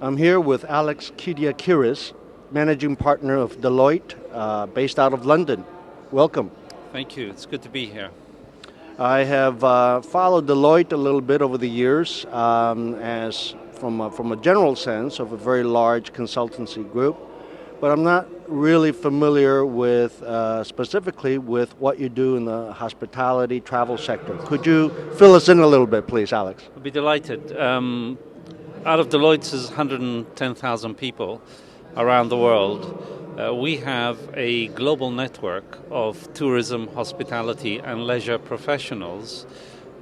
I'm here with Alex Kyriakidis, managing partner of Deloitte, based out of London. Welcome. Thank you. It's good to be here. I have followed Deloitte a little bit over the years, as from a general sense of a very large consultancy group, but I'm not really familiar with specifically with what you do in the hospitality travel sector. Could you fill us in a little bit, please, Alex? I'll be delighted. Out of Deloitte's 110,000 people around the world, we have a global network of tourism, hospitality, and leisure professionals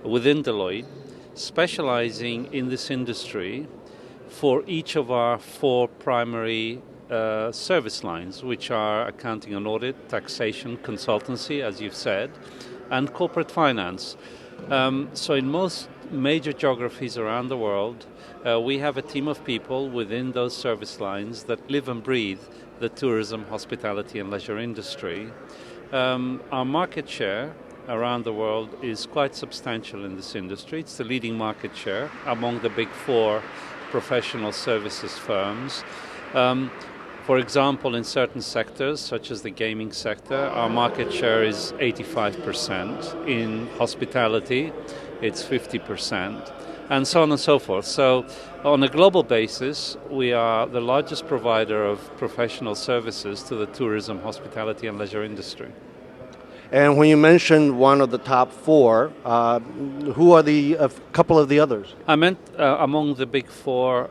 within Deloitte, specializing in this industry for each of our four primary service lines, which are accounting and audit, taxation, consultancy, as you've said, and corporate finance. So in most major geographies around the world, we have a team of people within those service lines that live and breathe the tourism, hospitality, and leisure industry. Our market share around the world is quite substantial in this industry. It's the leading market share among the big four professional services firms. For example, in certain sectors, such as the gaming sector, our market share is 85%. In hospitality, it's 50%, and so on and so forth. So on a global basis, we are the largest provider of professional services to the tourism, hospitality, and leisure industry. And when you mentioned one of the top four, who are a couple of the others? I meant among the big four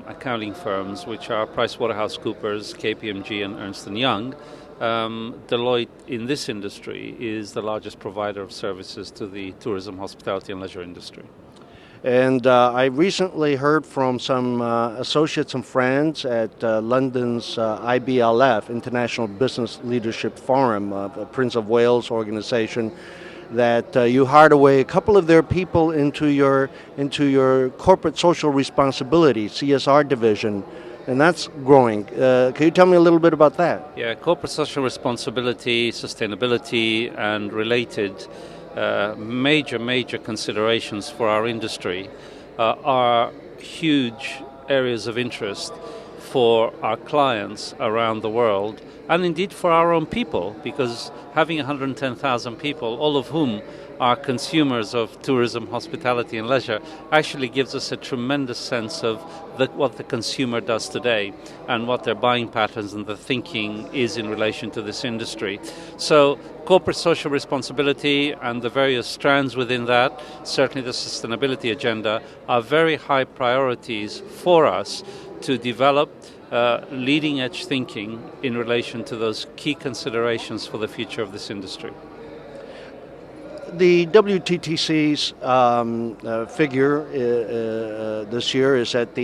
accounting firms, which are PricewaterhouseCoopers, KPMG, and Ernst & Young. Deloitte in this industry is the largest provider of services to the tourism, hospitality, and leisure industry. And I recently heard from some associates and friends at London's IBLF, International Business Leadership Forum, a Prince of Wales organization, that you hired away a couple of their people into your corporate social responsibility, CSR division, and that's growing. Can you tell me a little bit about that? Yeah, corporate social responsibility, sustainability, and related major considerations for our industry are huge areas of interest for our clients around the world, and indeed for our own people, because having 110,000 people, all of whom are consumers of tourism, hospitality, and leisure, actually gives us a tremendous sense of what the consumer does today and what their buying patterns and the thinking is in relation to this industry. So corporate social responsibility and the various strands within that, certainly the sustainability agenda, are very high priorities for us to develop leading-edge thinking in relation to those key considerations for the future of this industry. The WTTC's figure this year is that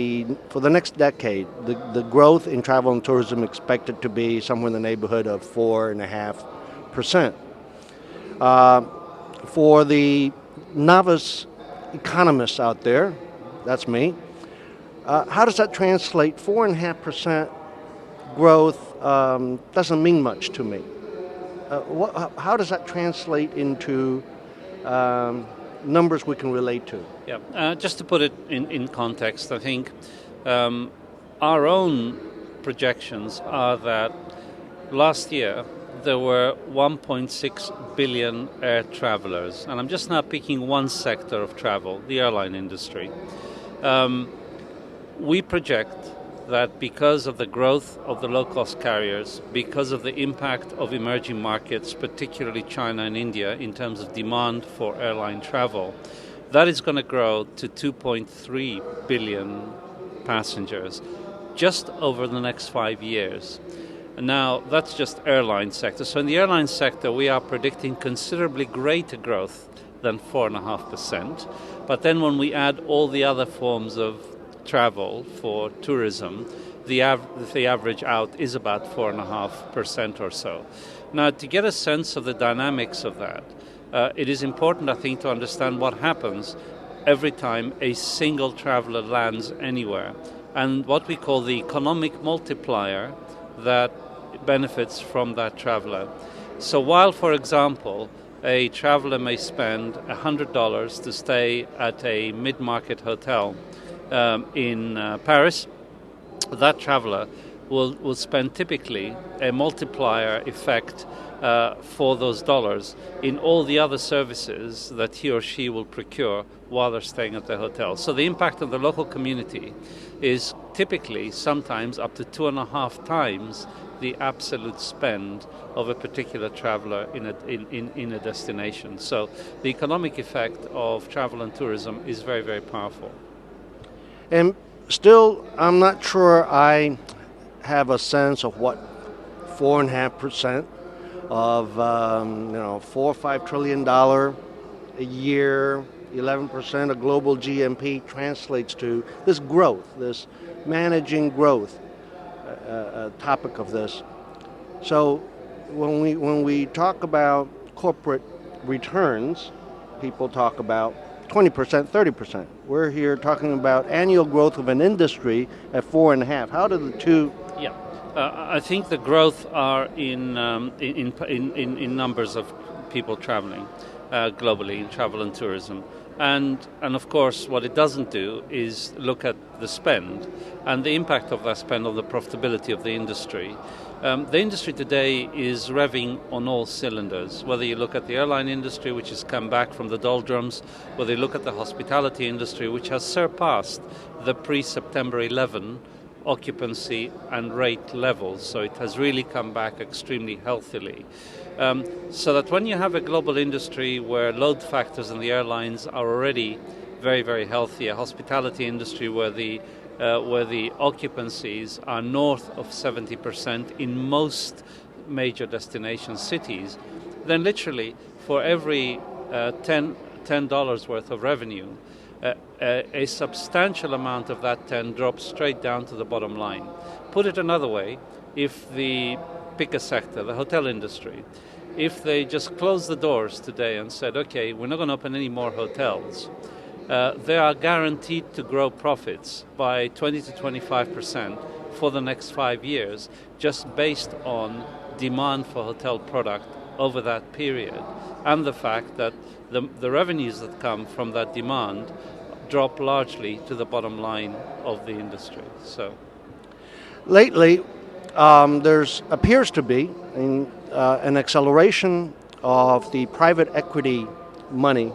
for the next decade, the growth in travel and tourism expected to be somewhere in the neighborhood of 4.5%. For the novice economists out there, that's me, how does that translate? 4.5% growth doesn't mean much to me. How does that translate into numbers we can relate to? Yeah, just to put it in context, I think our own projections are that last year there were 1.6 billion air travelers, and I'm just now picking one sector of travel, the airline industry. We project that because of the growth of the low-cost carriers, because of the impact of emerging markets, particularly China and India, in terms of demand for airline travel, that is going to grow to 2.3 billion passengers just over the next 5 years. Now, that's just airline sector. So in the airline sector, we are predicting considerably greater growth than 4.5%. But then when we add all the other forms of travel for tourism, the average out is about 4.5% or so. Now, to get a sense of the dynamics of that, it is important, I think, to understand what happens every time a single traveler lands anywhere, and what we call the economic multiplier that benefits from that traveler. So while, for example, a traveler may spend $100 to stay at a mid-market hotel in Paris, that traveler will spend typically a multiplier effect for those dollars in all the other services that he or she will procure while they're staying at the hotel. So the impact on the local community is typically sometimes up to 2.5 times the absolute spend of a particular traveler in a destination. So the economic effect of travel and tourism is very, very powerful. And still, I'm not sure I have a sense of what 4.5% of $4 or $5 trillion a year, 11% of global GNP translates to. This growth, this managing growth topic of this. So when we talk about corporate returns, people talk about 20%, 30%. We're here talking about annual growth of an industry at 4.5. How do the two? Yeah, I think the growth are in numbers of people traveling globally in travel and tourism. And of course, what it doesn't do is look at the spend and the impact of that spend on the profitability of the industry. The industry today is revving on all cylinders, whether you look at the airline industry, which has come back from the doldrums, whether you look at the hospitality industry, which has surpassed the pre-September 11 occupancy and rate levels. So it has really come back extremely healthily. So that when you have a global industry where load factors in the airlines are already very, very healthy, a hospitality industry where the occupancies are north of 70% in most major destination cities, then literally for every $10 worth of revenue, a substantial amount of that 10 drops straight down to the bottom line. Put it another way, if pick a sector, the hotel industry, if they just closed the doors today and said, okay, we're not going to open any more hotels, they are guaranteed to grow profits by 20 to 25% for the next 5 years, just based on demand for hotel product over that period, and the fact that the revenues that come from that demand drop largely to the bottom line of the industry. So, lately, there's appears to be an acceleration of the private equity money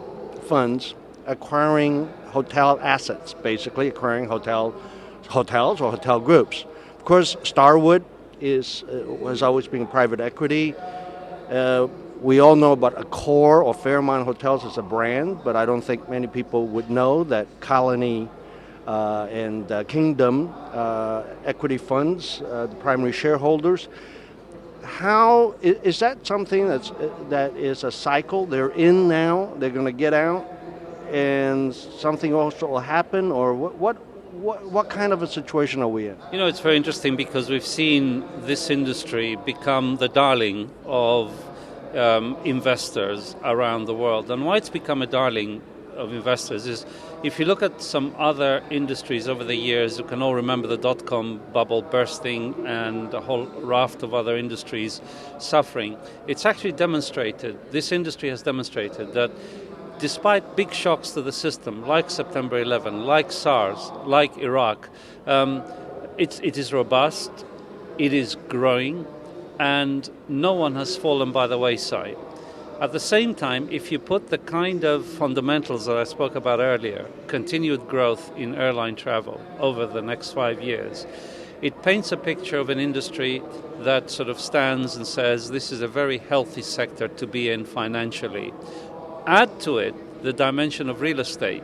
funds acquiring hotel assets, basically acquiring hotels or hotel groups. Of course, Starwood has always been private equity. We all know about Accor or Fairmont Hotels as a brand, but I don't think many people would know that Colony and Kingdom equity funds, the primary shareholders. How is that something that is a cycle? They're in now, they're going to get out, and something else will happen, or what kind of a situation are we in? You know, it's very interesting because we've seen this industry become the darling of investors around the world. And why it's become a darling of investors is, if you look at some other industries over the years, you can all remember the dot-com bubble bursting and a whole raft of other industries suffering. It's actually demonstrated, this industry has demonstrated that despite big shocks to the system, like September 11, like SARS, like Iraq, it is robust, it is growing, and no one has fallen by the wayside. At the same time, if you put the kind of fundamentals that I spoke about earlier, continued growth in airline travel over the next 5 years, it paints a picture of an industry that sort of stands and says this is a very healthy sector to be in financially. Add to it the dimension of real estate,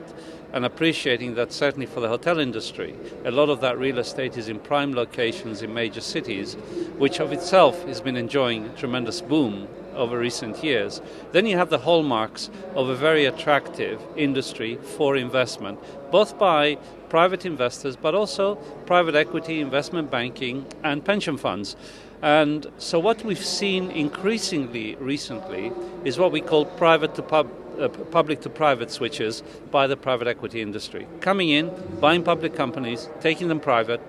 and appreciating that certainly for the hotel industry, a lot of that real estate is in prime locations in major cities, which of itself has been enjoying a tremendous boom over recent years. Then you have the hallmarks of a very attractive industry for investment, both by private investors, but also private equity, investment banking, and pension funds. And so what we've seen increasingly recently is what we call public to private switches by the private equity industry. Coming in, buying public companies, taking them private,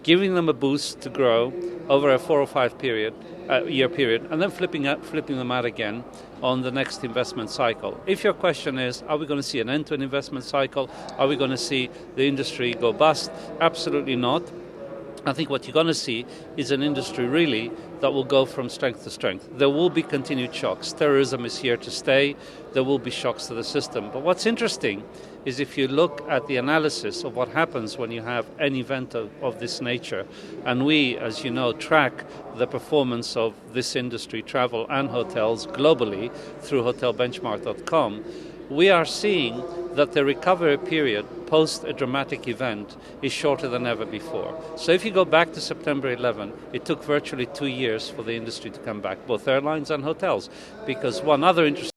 giving them a boost to grow over a 4 or 5 year period, and then flipping them out again on the next investment cycle. If your question is, are we going to see an end-to-end investment cycle? Are we going to see the industry go bust? Absolutely not. I think what you're going to see is an industry really that will go from strength to strength. There will be continued shocks. Terrorism is here to stay. There will be shocks to the system. But what's interesting is if you look at the analysis of what happens when you have an event of this nature, and we, as you know, track the performance of this industry, travel and hotels globally through hotelbenchmark.com, we are seeing that the recovery period post a dramatic event is shorter than ever before. So if you go back to September 11, it took virtually 2 years for the industry to come back, both airlines and hotels, because one other interesting